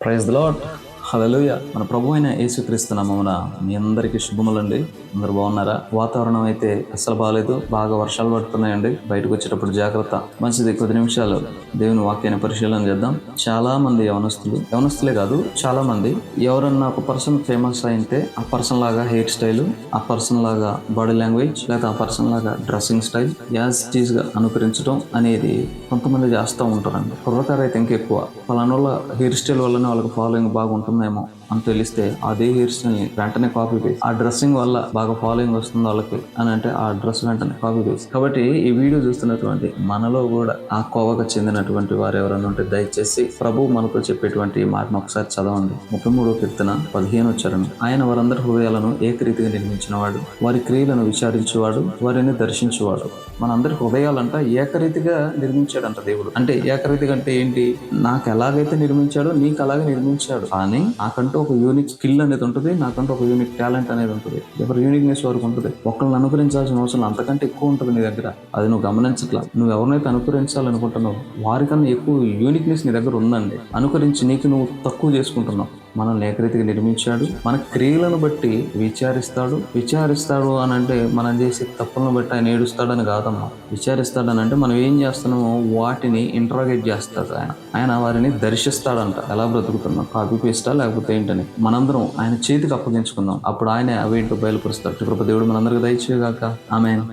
Praise the lord. హల్లెలూయా. మన ప్రభు అయిన యేసుక్రీస్తు నామమున మీ అందరికీ శుభములండి. అందరు బాగున్నారా? వాతావరణం అయితే అస్సలు బాగాలేదు, బాగా వర్షాలు పడుతున్నాయండి. బయటకు వచ్చేటప్పుడు జాగ్రత్త. మంచిది, కొద్ది నిమిషాలు దేవుని వాక్యాన్ని పరిశీలన చేద్దాం. చాలా మంది యవనస్తులే కాదు, చాలా మంది ఎవరన్నా ఒక పర్సన్ ఫేమస్ అయితే ఆ పర్సన్ లాగా హెయిర్ స్టైల్, ఆ పర్సన్ లాగా బాడీ లాంగ్వేజ్, లేదా ఆ పర్సన్ లాగా డ్రెస్సింగ్ స్టైల్ యాజ్ టీజ్ గా అనుకరించడం అనేది కొంతమంది చేస్తూ ఉంటారండి. కుర్రకారు అయితే ఇంకెక్కువ. ఫలానా వాళ్ళ హెయిర్ స్టైల్ వల్లనే వాళ్ళకి ఫాలోయింగ్ బాగుంటుందేమో అని తెలిస్తే అదే హెయిర్ స్టైల్ ని వెంటనే కాపీ పేస్ట్, ఆ డ్రెస్సింగ్ వల్ల బాగా ఫాలోయింగ్ వస్తుంది వాళ్ళకి అని అంటే ఆ డ్రెస్ వెంటనే కాపీ పేస్ట్. కాబట్టి ఈ వీడియో చూస్తున్నటువంటి మనలో కూడా ఆ కోవకు చెందినటువంటి వారు ఎవరైనా ఉంటే దయచేసి ప్రభు మనతో చెప్పేటువంటి మాటను ఒకసారి చదవండి. 33వ కీర్తన 15వ చరణం. ఆయన వారందరి హృదయాలను ఏకరీతిగా నిర్మించిన వాడు, వారి క్రియలను విచారించేవాడు, వారిని దర్శించేవాడు. మనందరి హృదయాలంట ఏకరీతిగా నిర్మించాడంట దేవుడు. అంటే ఏకరీతిగా అంటే ఏంటి? నాకు ఎలాగైతే నిర్మించాడో నీకు అలాగే నిర్మించాడు. కానీ నాకంటూ ఒక యూనిక్ స్కిల్ అనేది ఉంటుంది, నాకంటూ ఒక యూనిక్ టాలెంట్ అనేది ఉంటుంది. ఎవరి యూనిక్నెస్ వరకు ఉంటుంది. ఒకళ్ళని అనుకరించాల్సిన అవసరం అంతకంటే ఎక్కువ ఉంటుంది నీ దగ్గర. అది నువ్వు గమనించట్లా. నువ్వు ఎవరినైతే అనుకరించాలనుకుంటున్నావు వారికన్నా ఎక్కువ యూనిక్నెస్ నీ దగ్గర ఉందండి. అనుకరించి నీకు నువ్వు తక్కువ చేసుకుంటున్నావు. మనల్ని ఏకరీతిగా నిర్మించాడు. మన క్రియలను బట్టి విచారిస్తాడు అని అంటే మనం చేసే తప్పులను బట్టి ఆయన ఏడుస్తాడని కాదమ్మా. విచారిస్తాడని అంటే మనం ఏం చేస్తున్నామో వాటిని ఇంట్రాగేట్ చేస్తాడు ఆయన వారిని దర్శిస్తాడంట. ఎలా బ్రతుకుతున్నాం, కాపీ పేస్టా లేకపోతే ఏంటని మనందరం ఆయన చేతికి అప్పగించుకుందాం. అప్పుడు ఆయన అవేంటో బయలుపరుస్తాడు. కృప దేవుడు మనందరికీ దయచేయగాక. ఆమేన్.